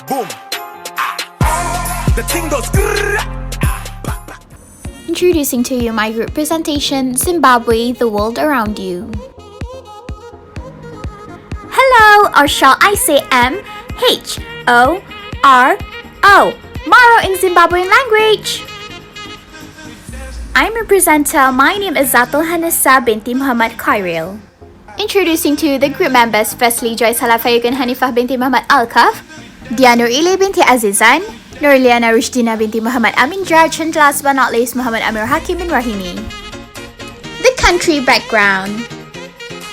boom. The thing goes. Introducing to you my group presentation, Zimbabwe, the World Around You. Hello, or shall I say M-H-O-R-O, Maro in Zimbabwean language. I'm your presenter. My name is Zatul Hanissa binti Muhammad Khairil. Introducing to you the group members, firstly Joyce Halafayukan Hanifah binti Muhammad Alkaf, Dianur Ile binti Azizan, Nurliana Rushdina binti Muhammad Amin Jarj, and last but not least Muhammad Amir Hakim bin Rahimi. The country background.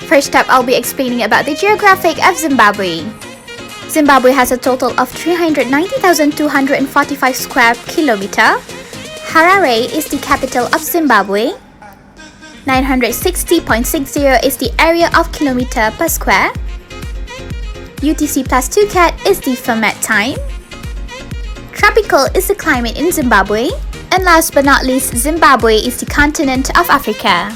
First up, I'll be explaining about the geographic of Zimbabwe. Zimbabwe has a total of 390,245 square kilometer. Harare is the capital of Zimbabwe. 960.60 is the area of kilometer per square. UTC plus 2 cat is the ferment time. Tropical is the climate in Zimbabwe. And last but not least, Zimbabwe is the continent of Africa.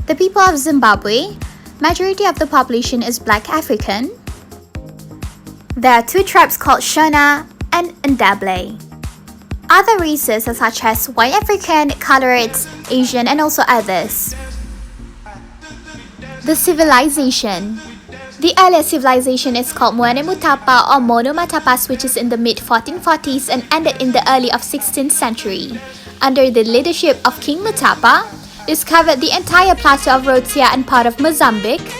The people of Zimbabwe, majority of the population is Black African. There are two tribes called Shona and Ndable. Other races are such as White African, Colorates, Asian, and also others. The civilization. The earliest civilization is called Moene Mutapa or Mono Matapas, which is in the mid-1440s and ended in the early of 16th century. Under the leadership of King Mutapa, discovered the entire plateau of Rhodesia and part of Mozambique.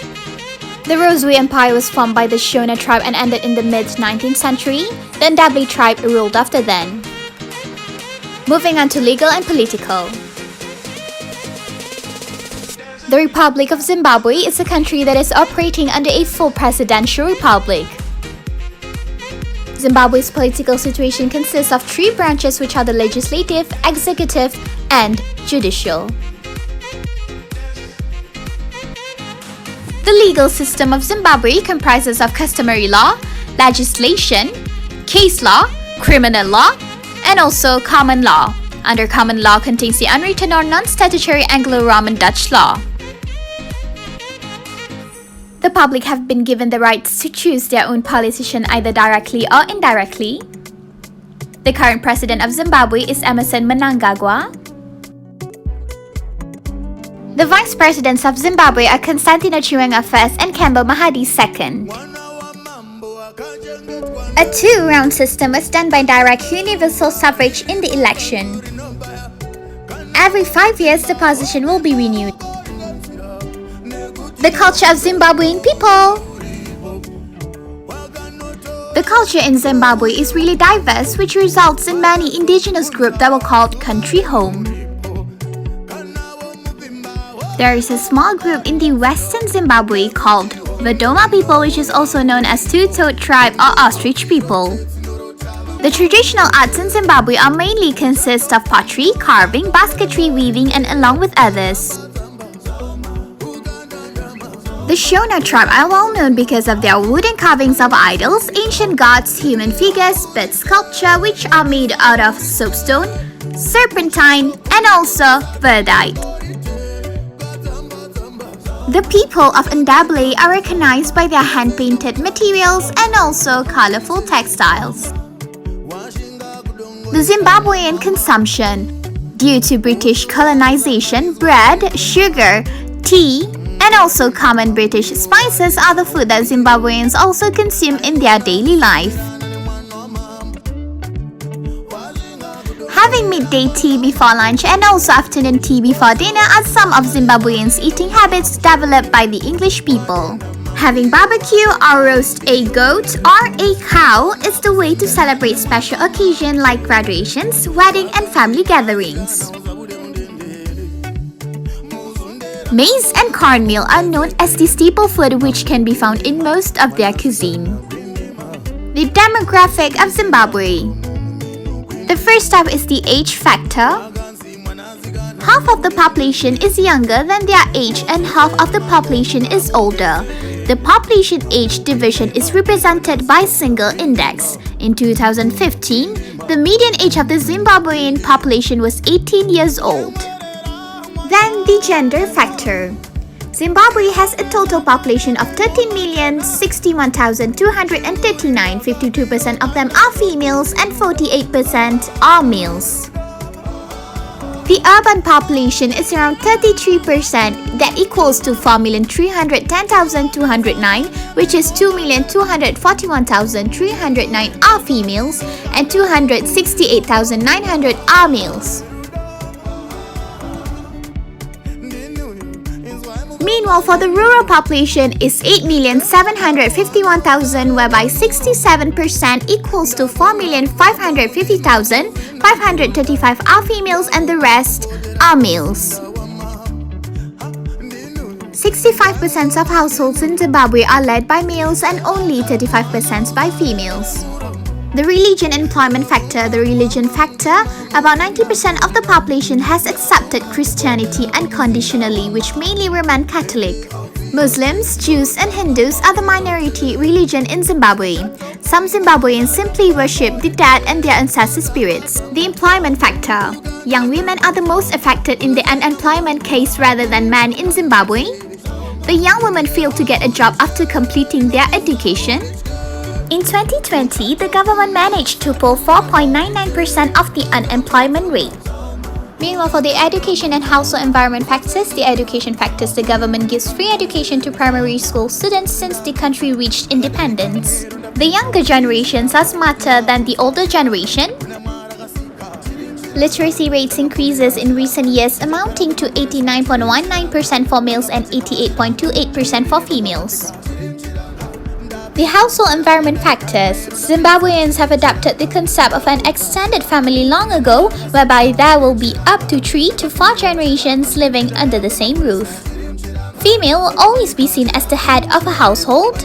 The Roseway Empire was formed by the Shona tribe and ended in the mid-19th century. The Ndable tribe ruled after then. Moving on to legal and political. The Republic of Zimbabwe is a country that is operating under a full presidential republic. Zimbabwe's political situation consists of three branches, which are the legislative, executive, and judicial. The legal system of Zimbabwe comprises of customary law, legislation, case law, criminal law, and also common law. Under common law contains the unwritten or non-statutory Anglo-Roman Dutch law. The public have been given the rights to choose their own politician either directly or indirectly. The current president of Zimbabwe is Emmerson Mnangagwa. The vice presidents of Zimbabwe are Constantino Chiwenga I and Kembo Mahadi II. A two-round system was done by direct universal suffrage in the election. Every 5 years, the position will be renewed. The culture of Zimbabwean people. The culture in Zimbabwe is really diverse, which results in many indigenous groups that were called country home. There is a small group in the western Zimbabwe called Vedoma people, which is also known as two-toed tribe or ostrich people. The traditional arts in Zimbabwe are mainly consist of pottery, carving, basketry, weaving, and along with others. The Shona tribe are well known because of their wooden carvings of idols, ancient gods, human figures, bed sculpture which are made out of soapstone, serpentine, and also verdite. The people of Ndable are recognized by their hand-painted materials and also colorful textiles. The Zimbabwean consumption. Due to British colonization, bread, sugar, tea, and also common British spices are the food that Zimbabweans also consume in their daily life. Having midday tea before lunch and also afternoon tea before dinner are some of Zimbabweans' eating habits developed by the English people. Having barbecue or roast a goat or a cow is the way to celebrate special occasions like graduations, wedding, and family gatherings. Maize and cornmeal are known as the staple food which can be found in most of their cuisine. The demographic of Zimbabwe. The first up is the age factor. Half of the population is younger than their age and half of the population is older. The population age division is represented by single index. In 2015, the median age of the Zimbabwean population was 18 years old. Then the gender factor. Zimbabwe has a total population of 13,061,239. 52% of them are females and 48% are males. The urban population is around 33%, that equals to 4,310,209, which is 2,241,309 are females and 268,900 are males. Meanwhile, for the rural population is 8,751,000, whereby 67% equals to 4,550,535 are females and the rest are males. 65% of households in Zimbabwe are led by males and only 35% by females. The religion employment factor, about 90% of the population has accepted Christianity unconditionally, which mainly remain Catholic. Muslims, Jews and Hindus are the minority religion in Zimbabwe. Some Zimbabweans simply worship the dead and their ancestor spirits. The employment factor. Young women are the most affected in the unemployment case rather than men in Zimbabwe. The young women fail to get a job after completing their education. In 2020, the government managed to pull 4.99% of the unemployment rate. Meanwhile, for the education and household environment factors, the government gives free education to primary school students since the country reached independence. The younger generations are smarter than the older generation. Literacy rates increases in recent years, amounting to 89.19% for males and 88.28% for females. The household environment factors. Zimbabweans have adopted the concept of an extended family long ago, whereby there will be up to 3 to 4 generations living under the same roof. Female will always be seen as the head of a household.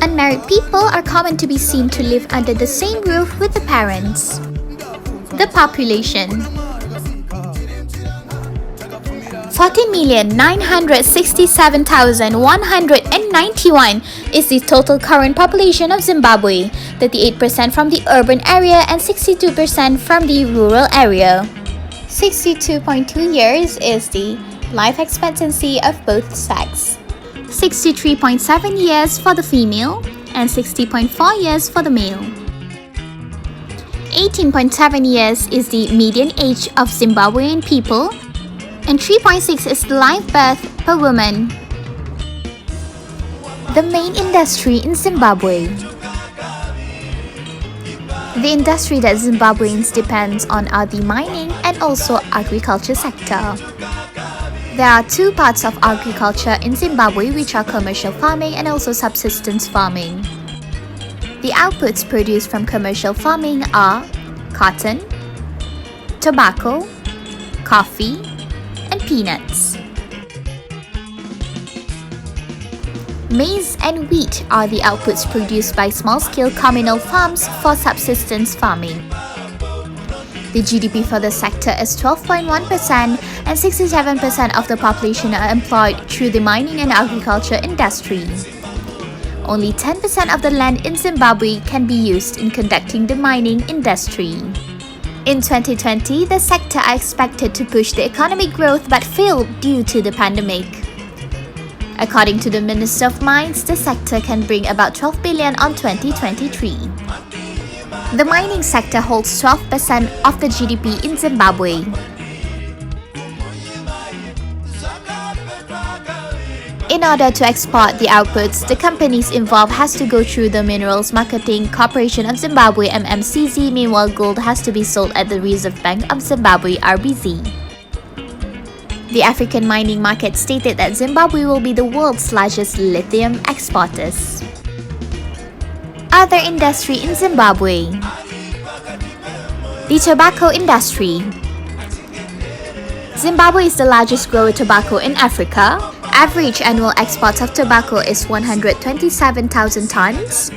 Unmarried people are common to be seen to live under the same roof with the parents. The population. 14,967,191 is the total current population of Zimbabwe, 38% from the urban area and 62% from the rural area. 62.2 years is the life expectancy of both sexes. 63.7 years for the female and 60.4 years for the male. 18.7 years is the median age of Zimbabwean people, and 3.6 is the live birth per woman. The main industry in Zimbabwe. The industry that Zimbabweans depends on are the mining and also agriculture sector. There are two parts of agriculture in Zimbabwe, which are commercial farming and also subsistence farming. The outputs produced from commercial farming are cotton, tobacco, coffee, and peanuts. Maize and wheat are the outputs produced by small-scale communal farms for subsistence farming. The GDP for the sector is 12.1% and 67% of the population are employed through the mining and agriculture industry. Only 10% of the land in Zimbabwe can be used in conducting the mining industry. In 2020, the sector are expected to push the economic growth but failed due to the pandemic. According to the Minister of Mines, the sector can bring about 12 billion on 2023. The mining sector holds 12% of the GDP in Zimbabwe. In order to export the outputs, the companies involved has to go through the Minerals Marketing Corporation of Zimbabwe (MMCZ). Meanwhile, gold has to be sold at the Reserve Bank of Zimbabwe (RBZ). The African mining market stated that Zimbabwe will be the world's largest lithium exporters. Other industry in Zimbabwe. The tobacco industry. Zimbabwe is the largest grower of tobacco in Africa. Average annual exports of tobacco is 127,000 tons.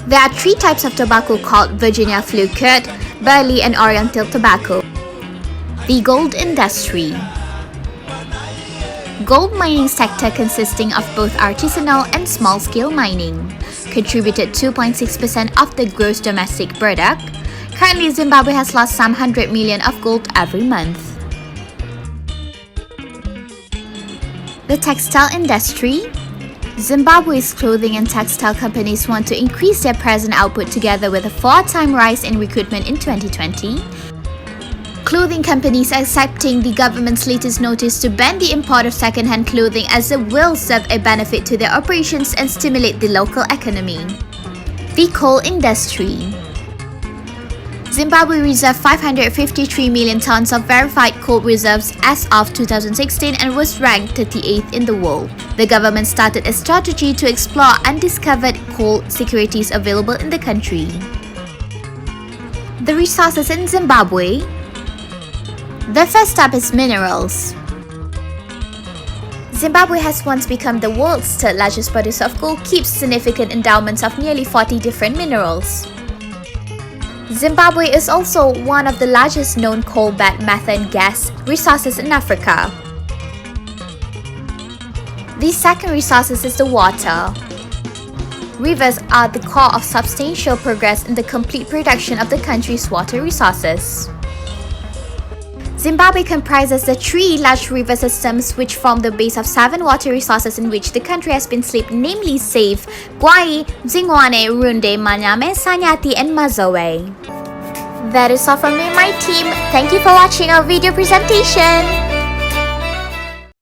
There are 3 types of tobacco called Virginia Fluke, Burley and Oriental tobacco. The gold industry. Gold mining sector consisting of both artisanal and small-scale mining, contributed 2.6% of the gross domestic product. Currently, Zimbabwe has lost some 100 million of gold every month. The textile industry. Zimbabwe's clothing and textile companies want to increase their present output together with a 4-time rise in recruitment in 2020. Clothing companies accepting the government's latest notice to ban the import of second-hand clothing as it will serve a benefit to their operations and stimulate the local economy. The coal industry. Zimbabwe reserved 553 million tons of verified coal reserves as of 2016 and was ranked 38th in the world. The government started a strategy to explore undiscovered coal securities available in the country. The resources in Zimbabwe. The first up is minerals. Zimbabwe has once become the world's third largest producer of coal, keeps significant endowments of nearly 40 different minerals. Zimbabwe is also one of the largest known coal bed methane gas resources in Africa. The second resource is the water. Rivers are the core of substantial progress in the complete production of the country's water resources. Zimbabwe comprises the 3 large river systems which form the base of 7 water resources in which the country has been steeped, namely Save, Gwai, Zingwane, Runde, Manyame, Sanyati and Mazoe. That is all from me and my team. Thank you for watching our video presentation.